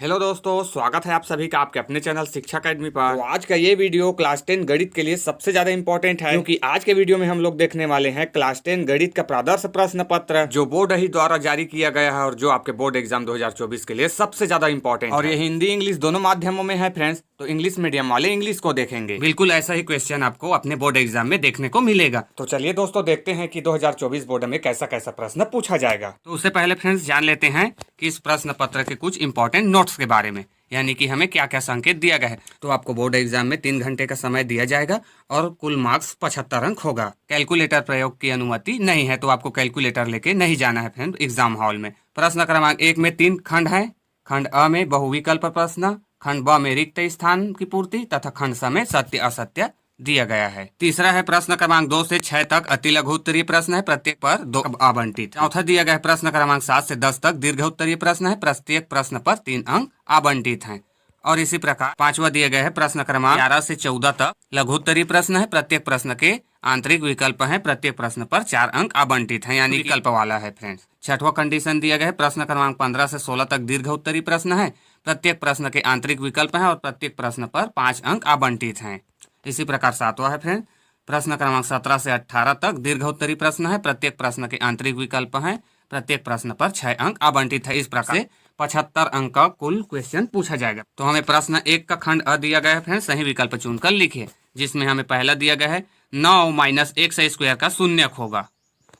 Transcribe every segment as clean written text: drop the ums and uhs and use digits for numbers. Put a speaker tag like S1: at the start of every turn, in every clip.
S1: Hello दोस्तों, स्वागत है आप सभी का आपके अपने चैनल शिक्षा अकेडमी पर। तो आज का ये वीडियो क्लास 10 गणित के लिए सबसे ज्यादा इंपॉर्टेंट है, क्योंकि आज के वीडियो में हम लोग देखने वाले हैं क्लास 10 गणित का प्रादर्श प्रश्न पत्र जो बोर्ड ही द्वारा जारी किया गया है और जो आपके बोर्ड एग्जाम 2024 के लिए सबसे ज्यादा इंपॉर्टेंट है। और ये हिंदी इंग्लिश दोनों माध्यमों में है फ्रेंड्स, तो इंग्लिश मीडियम वाले इंग्लिश को देखेंगे। बिल्कुल ऐसा ही क्वेश्चन आपको अपने बोर्ड एग्जाम में देखने को मिलेगा। तो चलिए दोस्तों, देखते हैं कि 2024 बोर्ड में कैसा कैसा प्रश्न पूछा जाएगा। तो उससे पहले फ्रेंड्स जान लेते हैं कि इस प्रश्न पत्र के कुछ इंपॉर्टेंट नोट्स के बारे में, यानी कि हमें क्या क्या संकेत दिया गया है। तो आपको बोर्ड एग्जाम में 3 घंटे का समय दिया जाएगा और कुल मार्क्स 75 अंक होगा। कैलकुलेटर प्रयोग की अनुमति नहीं है, तो आपको कैलकुलेटर लेके नहीं जाना है फ्रेंड एग्जाम हॉल में। प्रश्न क्रमांक 1 में 3 खंड है। खंड अ में बहुविकल्प प्रश्न, खंड ब में रिक्त स्थान की पूर्ति तथा खंड स में सत्य असत्य दिया गया है। तीसरा है प्रश्न क्रमांक 2 से 6 तक अति लघु उत्तरीय प्रश्न है, प्रत्येक पर 2 आवंटित। चौथा दिया गया है प्रश्न क्रमांक 7 से 10 तक दीर्घ उत्तरीय प्रश्न है, प्रत्येक प्रश्न पर 3 अंक आवंटित हैं। और इसी प्रकार पांचवा दिया गया है प्रश्न क्रमांक 11 से 14 तक लघु उत्तरीय प्रश्न है, प्रत्येक प्रश्न के आंतरिक विकल्प हैं, प्रत्येक प्रश्न पर 4 अंक आवंटित हैं, यानी विकल्प वाला है फ्रेंड्स। छठवां कंडीशन दिया गया है प्रश्न क्रमांक 15 से 16 तक दीर्घ उत्तरीय प्रश्न है, प्रत्येक प्रश्न के आंतरिक विकल्प हैं और प्रत्येक प्रश्न पर 5 अंक आवंटित हैं। इसी प्रकार सातवां है फ्रेंड प्रश्न क्रमांक 17 से 18 तक दीर्घ उत्तरीय प्रश्न है, प्रत्येक प्रश्न के आंतरिक विकल्प हैं, प्रत्येक प्रश्न पर 6 अंक आवंटित है। इस प्रकार से 75 अंक का कुल क्वेश्चन पूछा जाएगा। तो हमें प्रश्न 1 का खंड अ दिया गया है फ्रेंड, सही विकल्प चुनकर लिखिए, जिसमें हमें पहला दिया गया है 9 माइनस x स्क्वायर का शून्यक होगा।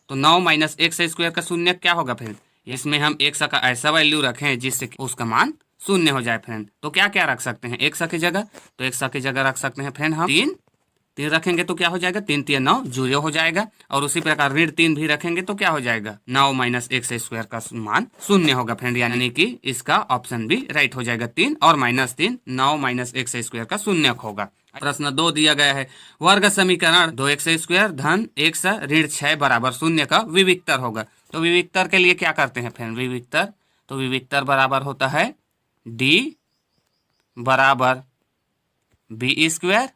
S1: तो 9 माइनस x स्क्वायर का शून्यक क्या होगा फ्रेंड? इसमें हम x का ऐसा वैल्यू रखें जिससे उसका मान शून्य हो जाए फ्रेंड। तो क्या क्या रख सकते हैं x की जगह? तो x की जगह रख सकते हैं फ्रेंड हम 3 रखेंगे तो क्या हो जाएगा? 3 3 9 जीरो हो जाएगा। और उसी प्रकार ऋण 3 भी रखेंगे तो क्या हो जाएगा? 9 माइनस x स्क्वायर का मान शून्य होगा फ्रेंड, यानी कि इसका ऑप्शन भी राइट हो जाएगा। 3 और माइनस 3 9 माइनस x स्क्वायर का शून्य होगा। प्रश्न 2 दिया गया है वर्ग समीकरण 2x स्क्वायर धन x ऋण 6 बराबर शून्य का विविक्तर होगा। तो विविक्तर के लिए क्या करते हैं फ्रेंड? विविक्तर बराबर होता है d बराबर b square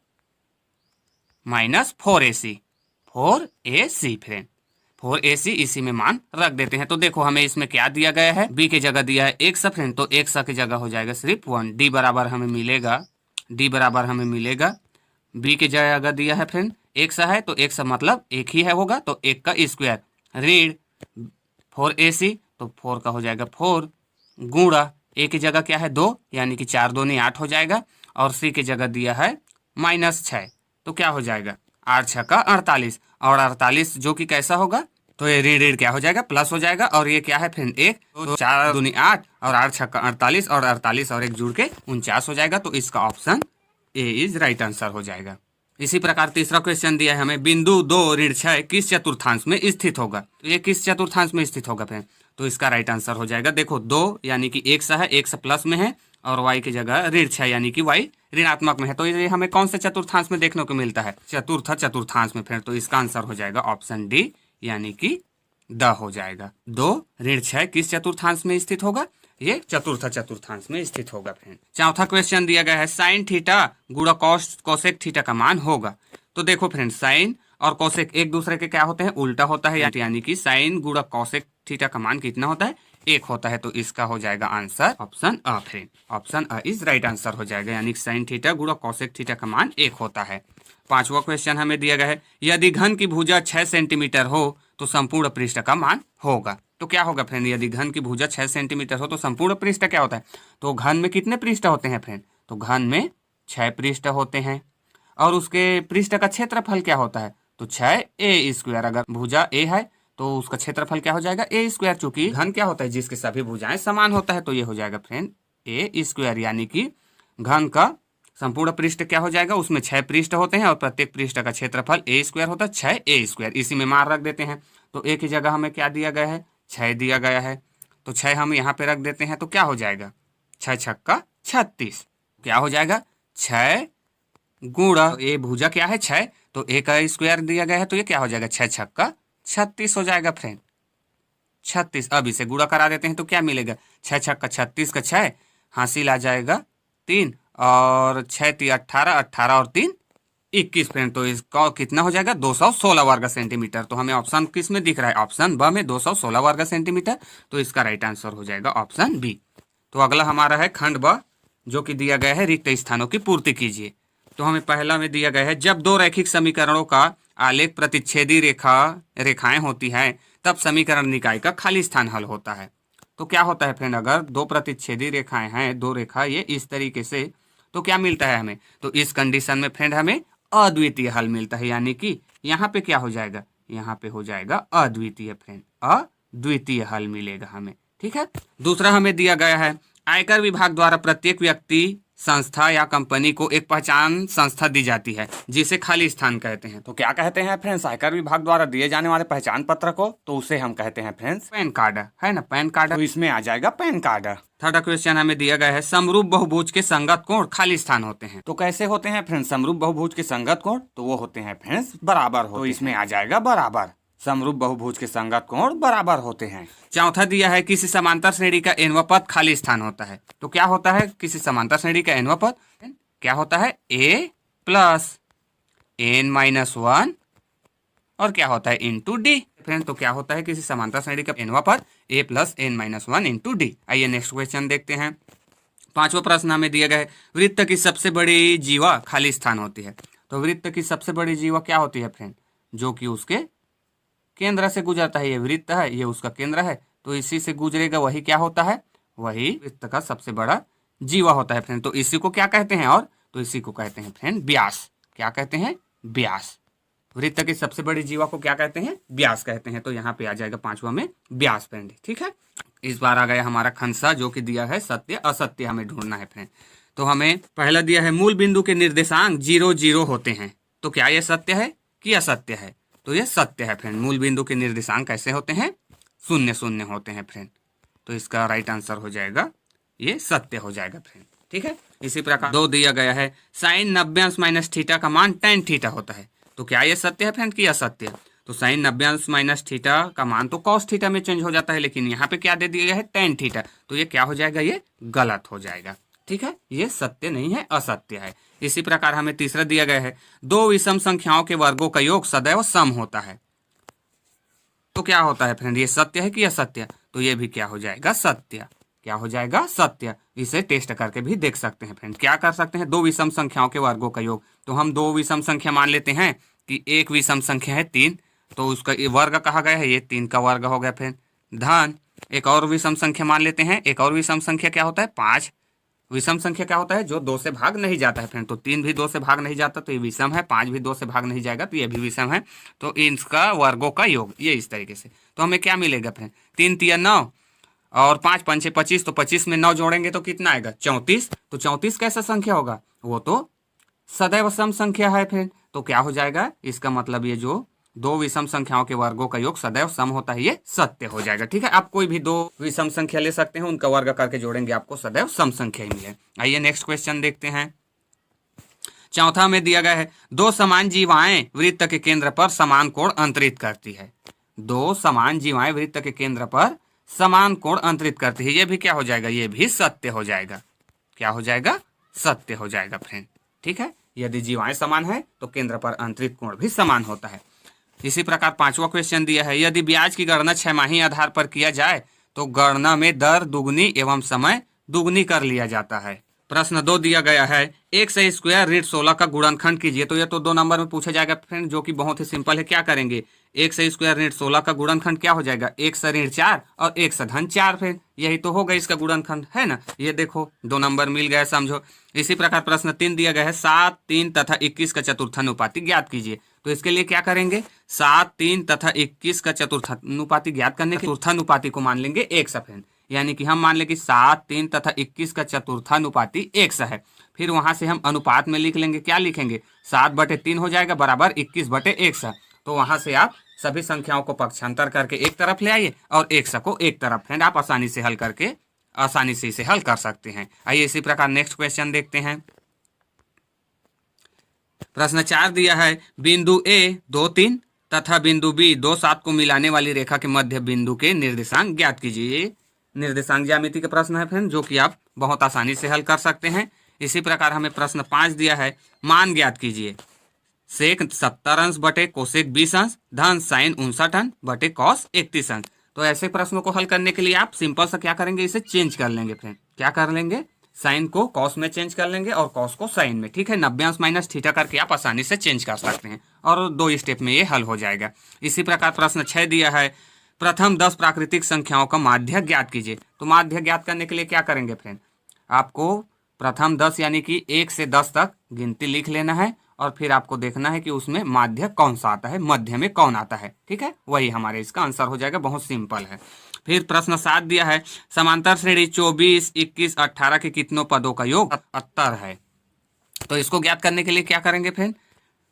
S1: minus 4ac friend. 4ac इसी में मान रख देते हैं। तो देखो हमें इसमें क्या दिया गया है, b की जगह दिया है x फ्रेंड, तो x की जगह हो जाएगा सिर्फ 1। d बराबर हमें मिलेगा b की जगह दिया है फ्रेंड x है, तो x मतलब एक ही है होगा, तो 1 का स्क्वायर ऋण 4ac, तो 4 का हो जाएगा 4 गुणा a की जगह क्या है 2, यानी कि 4 दूनी 8 हो जाएगा। और c की जगह दिया है माइनस 6, तो क्या हो जाएगा 8 6 का 48, और 48 जो कि कैसा होगा, तो ये ऋण क्या हो जाएगा प्लस हो जाएगा। और ये क्या है फ्रेंड 1, तो 4 दूनी 8 और 8 6 का 48 और 48 और 1 जुड़ के 49 हो जाएगा। तो इसका option A is right answer हो जाएगा। इसी प्रकार तीसरा क्वेश्चन दिया है हमें बिंदु 2 ऋण 6 किस चतुर्थांश में स्थित होगा। तो ये किस चतुर्थांश में स्थित होगा फ्रेंड? तो इसका राइट आंसर हो जाएगा, देखो 2 यानी कि x है, x प्लस में है, और y की जगह ऋण 6 यानी कि y ऋणात्मक में है। तो ये हमें कौन से चतुर्थांश में देखने को मिलता है? चतुर्थांश में फ्रेंड। तो इसका आंसर हो जाएगा ऑप्शन डी, यानी कि द हो जाएगा। 2 ऋण 6 किस चतुर्थांश में स्थित होगा? ये चतुर्थांश में स्थित होगा फ्रेंड। चौथा क्वेश्चन दिया गया है साइन थीटा गुणा कोसेक थीटा का मान होगा। तो देखो फ्रेंड साइन और कोसेक एक दूसरे के क्या होते हैं? उल्टा होता है, यानी कि साइन गुणा कोसेक थीटा का मान कितना होता है? 1 होता है। तो इसका हो जाएगा answer option a friend. Option a is right answer हो जाएगा, यानी कि साइन थीटा गुणा कोसेक थीटा का मान 1 होता है। पांचवा क्वेश्चन हमें दिया गया है यदि घन की भुजा 6 सेंटीमीटर हो तो संपूर्ण पृष्ठ का मान होगा। तो क्या होगा फ्रेंड? यदि घन की भुजा 6 सेंटीमीटर हो तो संपूर्ण पृष्ठ क्या होता है? तो घन में कितने पृष्ठ होते हैं फ्रेंड? तो घन में 6 पृष्ठ होते हैं। और उसके पृष्ठ का क्षेत्रफल क्या होता है? तो 6a स्क्वायर। अगर भुजा a है तो उसका क्षेत्रफल क्या हो जाएगा? a square. चूंकि घन क्या होता है? जिसके सभी भुजाएं समान होता है, तो ये हो जाएगा फ्रेंड a स्क्वायर, यानी कि घन का संपूर्ण पृष्ठ क्या हो जाएगा? उसमें 6 पृष्ठ होते हैं और प्रत्येक पृष्ठ का क्षेत्रफल a स्क्वायर होता है, 6a स्क्वायर। इसी में मान रख देते हैं। तो a की जगह हमें क्या दिया गया है? 6 दिया गया है, तो 6 हम यहाँ पे रख देते हैं। तो क्या हो जाएगा? 6 6 का 36, क्या हो जाएगा? 6 गुणा ये भुजा क्या है 6, तो a का स्क्वायर दिया गया है, तो ये क्या हो जाएगा? 6 6 का 36 हो जाएगा फ्रेंड, 36। अब इसे गुणा करा देते हैं तो क्या मिलेगा? 6 6 का 36 का 6 हासिल आ जाएगा 3, और 6 3 18, 18 और 3 21 फ्रेंड। तो इसका कितना हो जाएगा? 216 वर्ग सेंटीमीटर। तो हमें ऑप्शन किस में दिख रहा है? ऑप्शन ब में 216 वर्ग सेंटीमीटर। तो इसका राइट आंसर हो जाएगा ऑप्शन बी। तो अगला हमारा है खंड ब, जो कि दिया गया है रिक्त स्थानों की पूर्ति कीजिए। तो हमें पहला में दिया गया है जब दो रैखिक समीकरणों का आलेख प्रतिच्छेदी रेखाएं होती हैं तब समीकरण निकाय का खाली स्थान हल होता है। तो क्या होता है फ्रेंड, अगर दो प्रतिच्छेदी रेखाएं हैं, दो रेखा ये इस तरीके से, तो क्या मिलता है हमें, तो इस कंडीशन में फ्रेंड हमें अद्वितीय हल मिलता है। यानी कि यहाँ पे क्या हो जाएगा, यहाँ पे हो जाएगा अद्वितीय फ्रेंड, अद्वितीय हल मिलेगा हमें। ठीक है। दूसरा हमें दिया गया है आयकर विभाग द्वारा प्रत्येक व्यक्ति, संस्था या कंपनी को एक पहचान संस्था दी जाती है जिसे खाली स्थान कहते हैं। तो क्या कहते हैं फ्रेंड्स, आयकर विभाग द्वारा दिए जाने वाले पहचान पत्र को, तो उसे हम कहते हैं फ्रेंड्स पैन कार्ड, है ना, पैन कार्ड। तो इसमें आ जाएगा पैन कार्ड। थर्ड क्वेश्चन हमें दिया गया है समरूप बहुभुज के संगत कोण खाली स्थान होते हैं। तो कैसे होते हैं फ्रेंड्स समरूप बहुभुज के संगत कोण, तो वो होते हैं फ्रेंड्स बराबर होते हैं। तो इसमें आ जाएगा बराबर, समरूप बहुभुज के संगत कोण बराबर होते हैं। चौथा दिया है किसी समांतर श्रेणी का एनवा पद खाली स्थान होता है। तो क्या होता है किसी समांतर श्रेणी का एनवा पद, क्या होता है ए प्लस एन माइनस वन, और क्या होता है इंटू डी फ्रेंड। तो क्या होता है किसी समांतर श्रेणी का एनवा पद a plus n minus one into d. आइए नेक्स्ट क्वेश्चन देखते हैं। पांचवा प्रश्न हमें दिया गया है वृत्त की सबसे बड़ी जीवा खाली स्थान होती है। तो वृत्त की सबसे बड़ी जीवा क्या होती है फ्रेंड, जो कि उसके केंद्र से गुजरता है। ये वृत्त है, ये उसका केंद्र है, तो इसी से गुजरेगा, वही क्या होता है, वही वृत्त का सबसे बड़ा जीवा होता है फ्रेंड। तो इसी को क्या कहते हैं, और तो इसी को कहते हैं फ्रेंड व्यास। क्या कहते हैं, व्यास। वृत्त की सबसे बड़ी जीवा को क्या कहते हैं, व्यास कहते हैं। तो यहाँ पे आ जाएगा पांचवा में व्यास फ्रेंड। ठीक है। इस बार आ गया हमारा खंसा, जो कि दिया है सत्य असत्य हमें ढूंढना है फ्रेंड। तो हमें पहला दिया है मूल बिंदु के निर्देशांक 0 0 होते हैं। तो क्या ये सत्य है कि असत्य है, तो ये सत्य है फ्रेंड। मूल बिंदु के निर्देशांक कैसे होते हैं, 0 0 होते हैं फ्रेंड। तो इसका राइट आंसर हो जाएगा, ये सत्य हो जाएगा फ्रेंड। ठीक है। इसी प्रकार 2 दिया गया है साइन 90 अंश माइनस थीटा का मान tan थीटा होता है। तो क्या ये सत्य है फ्रेंड कि असत्य? तो साइन 90 अंश माइनस थीटा का मान तो cos थीटा में चेंज हो जाता है, लेकिन यहाँ पे क्या दे दिया गया है tan थीटा। तो ये क्या हो जाएगा, ये गलत हो जाएगा। ठीक है, ये सत्य नहीं है, असत्य है। इसी प्रकार हमें तीसरा दिया गया है दो विषम संख्याओं के वर्गों का योग सदैव सम होता है। तो क्या होता है फ्रेंड, ये सत्य है कि असत्य? तो ये भी क्या हो जाएगा, सत्य। क्या हो जाएगा, सत्य। इसे टेस्ट करके भी देख सकते हैं फ्रेंड। क्या कर सकते हैं, दो विषम संख्याओं के वर्गों का योग। तो हम दो विषम संख्या मान लेते हैं कि एक विषम संख्या है 3, तो उसका वर्ग कहा गया है, ये 3 का वर्ग हो गया फ्रेंड। धन एक और विषम संख्या मान लेते हैं, एक और विषम संख्या क्या होता है, 5। विषम संख्या क्या होता है, जो 2 से भाग नहीं जाता है फ्रेंड। तो 3 भी 2 से भाग नहीं जाता, तो ये विषम है। 5 भी 2 से भाग नहीं जाएगा, तो ये भी विषम है। तो इनका वर्गों का योग ये इस तरीके से। तो हमें क्या मिलेगा फ्रेंड, 3 3 9 और 5 5 6 25। तो 25 में 9 जोड़ेंगे तो कितना आएगा, 34। तो 34 कैसा संख्या होगा, वो तो सदैव सम संख्या है फ्रेंड। तो क्या हो जाएगा, इसका मतलब ये जो दो विषम संख्याओं के वर्गों का योग सदैव सम होता है, ये सत्य हो जाएगा। ठीक है, आप कोई भी दो विषम संख्या ले सकते हैं, उनका वर्ग करके जोड़ेंगे, आपको सदैव सम संख्या ही मिले। आइए नेक्स्ट क्वेश्चन देखते हैं। चौथा में दिया गया है दो समान जीवाएं वृत्त के केंद्र पर समान कोण अंतरित करती है। दो समान जीवाएं वृत्त के केंद्र पर समान कोण अंतरित करती है। ये भी क्या हो जाएगा, ये भी सत्य हो जाएगा। क्या हो जाएगा, सत्य हो जाएगा फ्रेंड। ठीक है, यदि जीवाएं समान है तो केंद्र पर अंतरित कोण भी समान होता है। इसी प्रकार पांचवा क्वेश्चन दिया है यदि ब्याज की गणना 6 माही आधार पर किया जाए तो गणना में दर दुगनी एवं समय दुगनी कर लिया जाता है। प्रश्न 2 दिया गया है 1 से स्क्वायर ऋण 16 का गुणनखंड कीजिए। तो ये तो 2 नंबर में पूछा जाएगा फ्रेंड, जो कि बहुत ही सिंपल है। क्या करेंगे, 1 से स्क्वायर ऋण 16 का गुणनखंड क्या हो जाएगा, 1 से ऋण 4 और 1 से धन 4 फ्रेंड। यही तो होगा इसका गुणनखंड, है ना। ये देखो 2 नंबर मिल गया, समझो। इसी प्रकार प्रश्न 3 दिया गया है 7 3 तथा 21 का चतुर्थानुपाती ज्ञात कीजिए। तो इसके लिए क्या करेंगे, 7 3 तथा 21 का चतुर्थानुपाती ज्ञात करने के चतुर्थानुपाती को मान लेंगे 1 फ्रेंड। यानी कि हम मान लें कि 7 3 तथा 21 का चतुर्थानुपाती 1 है। फिर वहां से हम अनुपात में लिख लेंगे, क्या लिखेंगे, 7/3 हो जाएगा बराबर 21/1। तो वहां से आप सभी संख्याओं को पक्षांतर करके एक तरफ ले आइए और 1 को एक तरफ फ्रेंड, आप आसानी से हल करके आसानी से इसे हल कर सकते हैं। आइए इसी प्रकार नेक्स्ट क्वेश्चन देखते हैं। प्रश्न 4 दिया है बिंदु ए 2 3 तथा बिंदु बी 2 7 को मिलाने वाली रेखा के मध्य बिंदु के निर्देशांक ज्ञात कीजिए। ये निर्देशांक ज्यामिति के प्रश्न है फ्रेंड, जो कि आप बहुत आसानी से हल कर सकते हैं। इसी प्रकार हमें प्रश्न 5 दिया है मान ज्ञात कीजिए। सेक 70 अंश बटे कोसेक 20 अंश धन साइन 59 अंश बटे कॉस 31 अंश। तो ऐसे प्रश्नों को हल करने के लिए आप सिंपल सा क्या करेंगे, इसे चेंज कर लेंगे फ्रेंड। क्या कर लेंगे, साइन को कॉस में चेंज कर लेंगे और कॉस को साइन में, ठीक है। 90 अंश माइनस थीटा करके आप आसानी से चेंज कर सकते हैं और 2 स्टेप में ये हल हो जाएगा। इसी प्रकार प्रश्न 6 दिया है, प्रथम 10 प्राकृतिक संख्याओं का माध्य ज्ञात कीजिए। तो माध्य ज्ञात करने के लिए क्या करेंगे फ्रेंड, आपको प्रथम 10 यानी कि 1 से 10 तक गिनती लिख लेना है और फिर आपको देखना है कि उसमें माध्य कौन सा आता है, मध्य में कौन आता है, ठीक है। वही हमारे इसका आंसर हो जाएगा, बहुत सिंपल है। फिर प्रश्न 7 दिया है, समांतर श्रेणी 24, 21, 18 के कितनों पदों का योग 78 है। तो इसको ज्ञात करने के लिए क्या करेंगे फ्रेंड,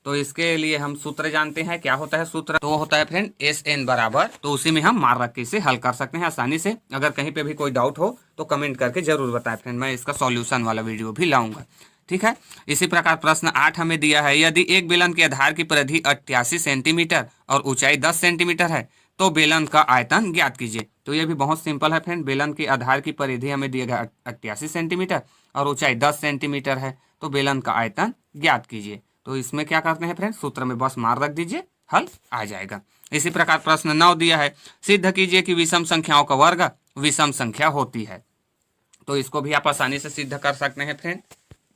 S1: तो इसके लिए हम सूत्र जानते हैं। क्या होता है सूत्र, तो होता है फ्रेंड SN बराबर, तो उसी में हम मार रख के इसे हल कर सकते हैं आसानी से। अगर कहीं पे भी कोई डाउट हो तो कमेंट करके जरूर बताएं फ्रेंड, मैं इसका सॉल्यूशन वाला वीडियो भी लाऊंगा, ठीक है। इसी प्रकार प्रश्न 8 हमें दिया है, यदि एक बेलन के आधार की परिधि 88 सेंटीमीटर और ऊंचाई 10 सेंटीमीटर है तो बेलन का आयतन ज्ञात कीजिए। तो ये भी बहुत सिंपल है फ्रेंड, बेलन के आधार की परिधि हमें दिया गया 88 सेंटीमीटर और ऊंचाई 10 सेंटीमीटर है, तो बेलन का आयतन ज्ञात कीजिए। तो इसमें क्या करते हैं फ्रेंड, सूत्र में बस मार रख दीजिए, हल आ जाएगा। इसी प्रकार प्रश्न 9 दिया है, सिद्ध कीजिए कि विषम संख्याओं का वर्ग विषम संख्या होती है। तो इसको भी आप आसानी से सिद्ध कर सकते हैं फ्रेंड,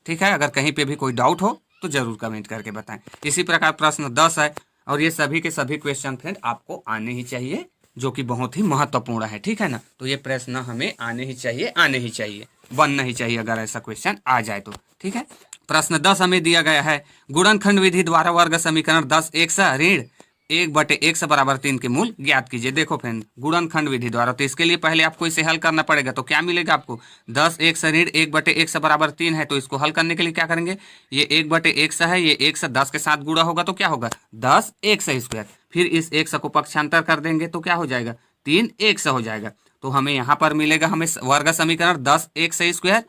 S1: ठीक है। अगर कहीं पे भी कोई डाउट हो तो जरूर कमेंट करके बताएं। इसी प्रकार प्रश्न 10 है और ये सभी के सभी क्वेश्चन फ्रेंड आपको आने ही चाहिए, जो कि बहुत ही महत्वपूर्ण है, ठीक है ना। तो ये प्रश्न हमें आने ही चाहिए, बनना ही चाहिए अगर ऐसा क्वेश्चन आ जाए तो, ठीक है। प्रश्न 10 हमें दिया गया है, गुणनखंड विधि द्वारा वर्ग समीकरण 10 x ऋण 1/x बराबर 3 के मूल ज्ञात कीजिए। देखो फ्रेंड, गुणनखंड विधि द्वारा, तो इसके लिए पहले आपको इसे हल करना पड़ेगा। तो क्या मिलेगा आपको, 10x ऋण 1/x बराबर 3 है, तो इसको हल करने के लिए क्या करेंगे, ये 1/x है, ये x 10 के साथ गुणा होगा तो क्या होगा 10x²। फिर इस x को पक्षांतर कर देंगे तो क्या हो जाएगा 3x हो जाएगा। तो हमें यहाँ पर मिलेगा, हमें वर्ग समीकरण 10x²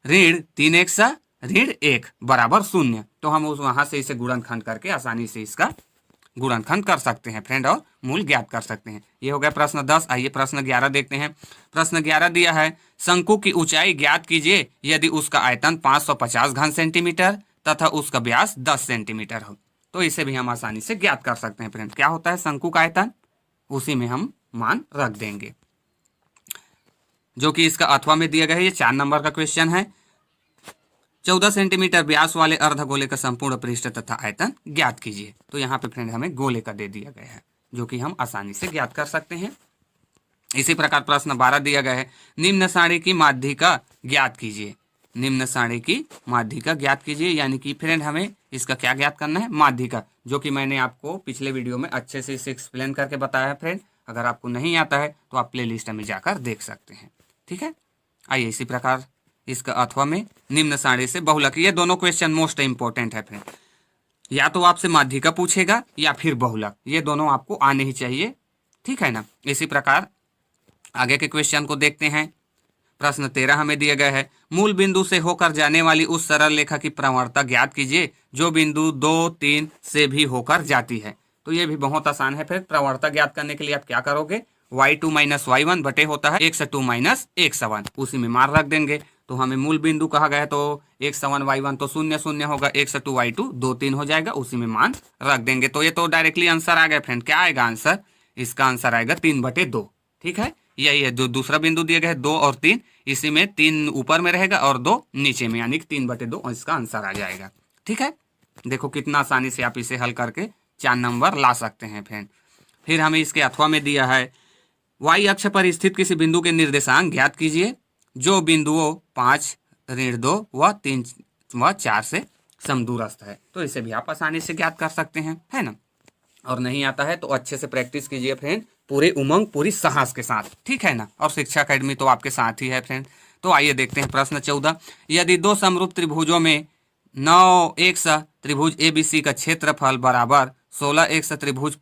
S1: ऋण 3x ऋण 1 बराबर 0। तो हम उस वहां से इसे गुणनखंड करके आसानी से इसका गुणनखंड कर सकते हैं फ्रेंड और मूल ज्ञात कर सकते हैं। ये हो गया प्रश्न 10। आइए प्रश्न 11 देखते हैं। प्रश्न 11 दिया है, शंकु की ऊंचाई ज्ञात कीजिए यदि उसका आयतन 550 घन सेंटीमीटर तथा उसका व्यास 10 सेंटीमीटर हो। तो इसे भी हम आसानी से ज्ञात कर सकते हैं फ्रेंड। क्या होता है शंकु का आयतन, उसी में हम मान रख देंगे, जो कि इसका अथवा में दिया गया है। ये 4 नंबर का क्वेश्चन है। 14 सेंटीमीटर व्यास वाले अर्धगोले का संपूर्ण पृष्ठ तथा आयतन ज्ञात कीजिए। तो यहाँ पे फ्रेंड हमें गोले का दे दिया गया है, जो कि हम आसानी से ज्ञात कर सकते हैं। इसी प्रकार प्रश्न 12 दिया गया है, निम्न सारणी की माध्यिका ज्ञात कीजिए। निम्न सारणी की माध्यिका ज्ञात कीजिए, यानी कि फ्रेंड हमें इसका क्या ज्ञात करना है, माध्यिका, जो कि मैंने आपको पिछले वीडियो में अच्छे से इसे एक्सप्लेन करके बताया है फ्रेंड। अगर आपको नहीं आता है तो आप प्ले लिस्ट में जाकर देख सकते हैं, ठीक है। आइए इसी प्रकार इसका अथवा में निम्न सारणी से बहुलक, ये दोनों क्वेश्चन मोस्ट इंपॉर्टेंट है फ्रेंड। या तो आपसे माध्यिका पूछेगा या फिर बहुलक, ये दोनों आपको आने ही चाहिए, ठीक है ना। इसी प्रकार आगे के क्वेश्चन को देखते हैं। प्रश्न 13 हमें दिया गया है, मूल बिंदु से होकर जाने वाली उस सरल रेखा की प्रवणता ज्ञात कीजिए जो बिंदु 2, 3 से भी होकर जाती है। तो ये भी बहुत आसान है फिर। प्रवणता ज्ञात करने के लिए आप क्या करोगे, y2 - y1 बटे होता है x2 - x1, उसी में मार रख देंगे। तो हमें मूल बिंदु कहा गया है, तो x1 y1 तो 0 0 होगा, x2 y2 2 3 हो जाएगा, उसी में मान रख देंगे। तो ये तो डायरेक्टली आंसर आ गया फ्रेंड। क्या आएगा आंसर, इसका आंसर आएगा 3/2, ठीक है। यही है जो दूसरा बिंदु दिया गया है 2 और 3, इसी में 3 ऊपर में रहेगा और 2 नीचे में, यानी कि 3/2 इसका आंसर आ जाएगा, ठीक है। देखो कितना आसानी से आप इसे हल करके 4 नंबर ला सकते हैं फ्रेंड। फिर हमें इसके अथवा में दिया है, y अक्ष पर स्थित किसी बिंदु के निर्देशांक ज्ञात कीजिए जो बिंदुओं 5, ऋण 2 व 3 व 4 से समदूरस्थ है। तो इसे भी आप आसानी से ज्ञात कर सकते हैं, है ना। और नहीं आता है तो अच्छे से प्रैक्टिस कीजिए फ्रेंड, पूरे उमंग पूरी साहस के साथ, ठीक है ना। और शिक्षा अकेडमी तो आपके साथ ही है फ्रेंड। तो आइए देखते हैं प्रश्न 14, यदि 2 समरूप त्रिभुजों में 9x त्रिभुज ABC का क्षेत्रफल बराबर 16x त्रिभुज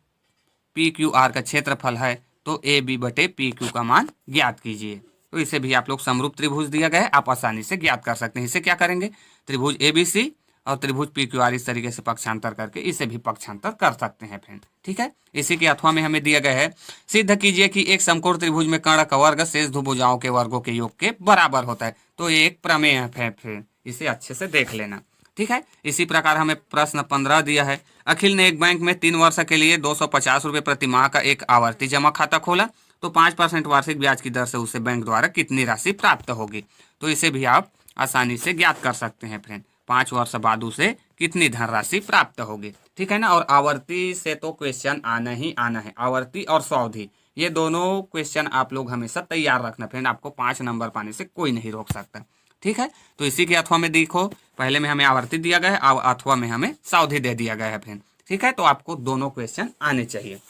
S1: PQR का क्षेत्रफल है तो AB/PQ का मान ज्ञात कीजिए। तो इसे भी आप लोग समरूप त्रिभुज दिया गया है, आप आसानी से ज्ञात कर सकते हैं। इसे क्या करेंगे, त्रिभुज ABC और त्रिभुज PQR इस तरीके से पक्षांतर करके इसे भी पक्षांतर कर सकते हैं फ्रेंड, ठीक है। इसी के अथवा में हमें दिया गया है, सिद्ध कीजिए कि एक समकोण त्रिभुज में कर्ण का वर्ग शेष भुजाओं के वर्गों के योग के बराबर होता है। तो ये एक प्रमेय है फ्रेंड, इसे अच्छे से देख लेना, ठीक है। इसी प्रकार हमें प्रश्न 15 दिया है, अखिल ने एक बैंक में 3 वर्ष के लिए 250 रुपये प्रति माह का एक आवर्ती जमा खाता खोला। तो 5% वार्षिक ब्याज की दर से उसे बैंक द्वारा कितनी राशि प्राप्त होगी। तो इसे भी आप आसानी से ज्ञात कर सकते हैं फ्रेंड, 5 वर्ष बाद उसे कितनी धनराशि प्राप्त होगी, ठीक है ना। और आवर्ती से तो क्वेश्चन आना ही आना है, आवर्ती और सावधि ये दोनों क्वेश्चन आप लोग हमेशा तैयार रखना फ्रेंड, आपको 5 नंबर पाने से कोई नहीं रोक सकता, ठीक है। तो इसी के अथवा में देखो, पहले में हमें आवर्ती दिया गया है, अथवा में हमें सावधि दे दिया गया है फ्रेंड, ठीक है। तो आपको दोनों क्वेश्चन आने चाहिए,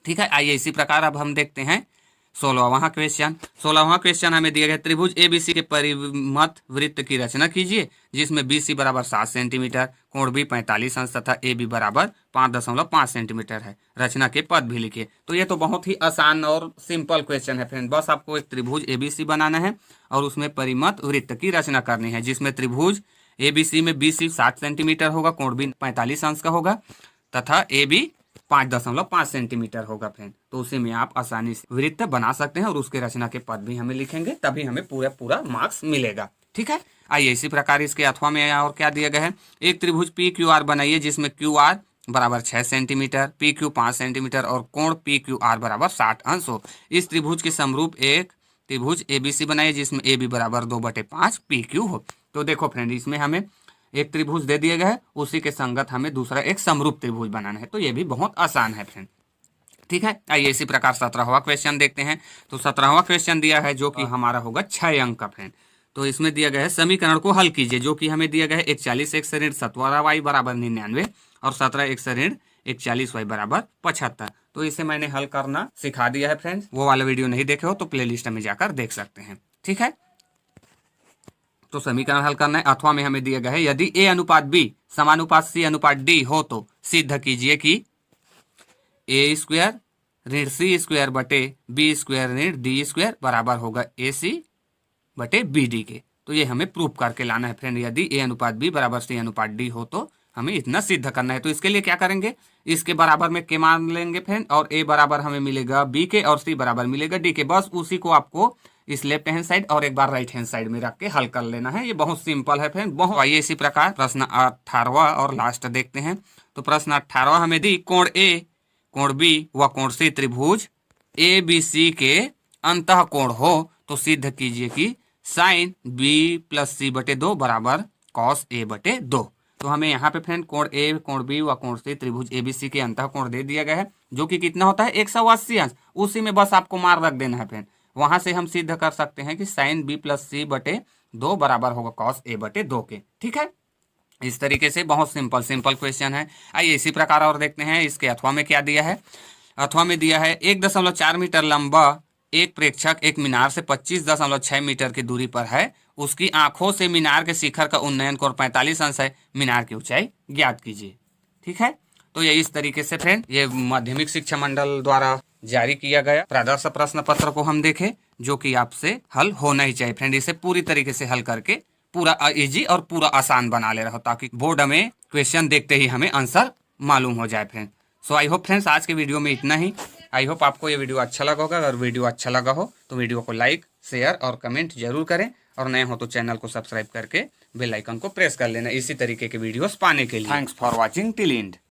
S1: ठीक है। आइए इसी प्रकार अब हम देखते हैं 16वां क्वेश्चन। 16वां क्वेश्चन हमें दिया गया, त्रिभुज एबीसी के परिमत वृत्त की रचना कीजिए जिसमें बीसी बराबर 7 सेंटीमीटर, कोण बी 45 अंश तथा ए बी बराबर 5.5 सेंटीमीटर है। रचना के पद भी लिखिए। तो ये तो बहुत ही आसान और सिंपल क्वेश्चन है फ्रेंड, बस आपको एक त्रिभुज एबीसी बनाना है और उसमें परिमत वृत्त की रचना करनी है, जिसमें त्रिभुज एबीसी में बीसी 7 सेंटीमीटर होगा, कोण बी 45 अंश का होगा तथा ए बी 5.5 सेंटीमीटर होगा फ्रेंड। तो उसी में आप आसानी से वृत्त बना सकते हैं और उसके रचना के पद भी हमें लिखेंगे, तभी हमें पूरा मार्क्स मिलेगा, ठीक है। आइए इसी प्रकार इसके अथवा में और क्या दिया गया है, एक त्रिभुज पी क्यू आर बनाइए जिसमें क्यू आर बराबर 6 सेंटीमीटर, पी क्यू 5 सेंटीमीटर और कोण पी क्यू आर बराबर 60 अंश हो। इस त्रिभुज के समरूप एक त्रिभुज एबीसी बनाइए जिसमें ए बी बराबर 2/5 पी क्यू हो। तो देखो फ्रेंड, इसमें हमें एक त्रिभुज दे दिया गया है, उसी के संगत हमें दूसरा एक समरूप त्रिभुज बनाना है। तो ये भी बहुत आसान है फ्रेंड, ठीक है। आइए इसी प्रकार 17वां क्वेश्चन देखते हैं। तो 17वां क्वेश्चन दिया है जो कि हमारा होगा 6 अंक का फ्रेंड। तो इसमें दिया गया है समीकरण को हल कीजिए, जो कि हमें दिया गया है 41 x से ऋण 17y बराबर 99 और 17 x से ऋण 41y बराबर 75। तो इसे मैंने हल करना सिखा दिया है फ्रेंड्स, वो वाला वीडियो नहीं देखे हो तो प्ले लिस्ट में जाकर देख सकते हैं, ठीक है। तो समीकरण हल करना है। अथवा में हमें दिया गया है, यदि ए अनुपात बी समानुपात सी अनुपात डी हो तो सिद्ध कीजिए कि ए स्क्वायर ऋण सी स्क्वायर बटे बी स्क्वायर ऋण डी स्क्वायर बराबर होगा ए सी बटे बी डी के। तो ये हमें प्रूफ करके लाना है फ्रेंड, यदि ए अनुपात बी बराबर सी अनुपात डी हो तो हमें इतना सिद्ध करना है। तो इसके लिए क्या करेंगे, इसके बराबर में के मान लेंगे फ्रेंड, और ए बराबर हमें मिलेगा बी के और सी बराबर मिलेगा डी के। बस उसी को आपको इस लेफ्ट हैंड साइड और एक बार राइट हैंड साइड में रख के हल कर लेना है। ये बहुत सिंपल है फ्रेंड, बहुत। आइए इसी प्रकार प्रश्न 18वां और लास्ट देखते हैं। तो प्रश्न 18वां हमें दी, कोण ए कोण बी व कोण सी त्रिभुज ए बी सी के अंतः कोण हो तो सिद्ध कीजिए कि साइन बी प्लस सी बटे 2 बराबर कॉस ए बटे 2। तो हमें यहाँ पे फ्रेंड कोण ए कोण बी व कोण सी त्रिभुज एबीसी के अंतः कोण दे दिया गया है, जो कि कितना होता है 180 अंश। उसी में बस आपको मार रख देना है फ्रेंड, वहां से हम सिद्ध कर सकते हैं कि साइन बी प्लस सी बटे 2 बराबर होगा कॉस ए बटे 2 के, ठीक है। इस तरीके से बहुत सिंपल क्वेश्चन है। आइए इसी प्रकार और देखते हैं इसके अथवा में क्या दिया है। अथवा में दिया है 1.4 मीटर लंबा एक प्रेक्षक एक मीनार से 25.6 मीटर की दूरी पर है, उसकी आंखों से मीनार के शिखर का उन्नयन कोण 45 अंश है, मीनार की ऊंचाई ज्ञात कीजिए, ठीक है। तो ये इस तरीके से फ्रेंड ये माध्यमिक शिक्षा मंडल द्वारा जारी किया गया प्रदर्श प्रश्न पत्र को हम देखें, जो कि आपसे हल होना ही चाहिए फ्रेंड। इसे पूरी तरीके से हल करके पूरा इजी और पूरा आसान बना ले रहा हो, ताकि बोर्ड में क्वेश्चन देखते ही हमें आंसर मालूम हो जाए friend. So I hope friends आज के वीडियो में इतना ही। आई होप आपको ये वीडियो अच्छा लगा होगा। अगर वीडियो अच्छा लगा हो तो वीडियो को लाइक शेयर और कमेंट जरूर करें, और नए हो तो चैनल को सब्सक्राइब करके बेल आइकन को प्रेस कर लेना इसी तरीके के वीडियोस पाने के लिए। Thanks for watching till and.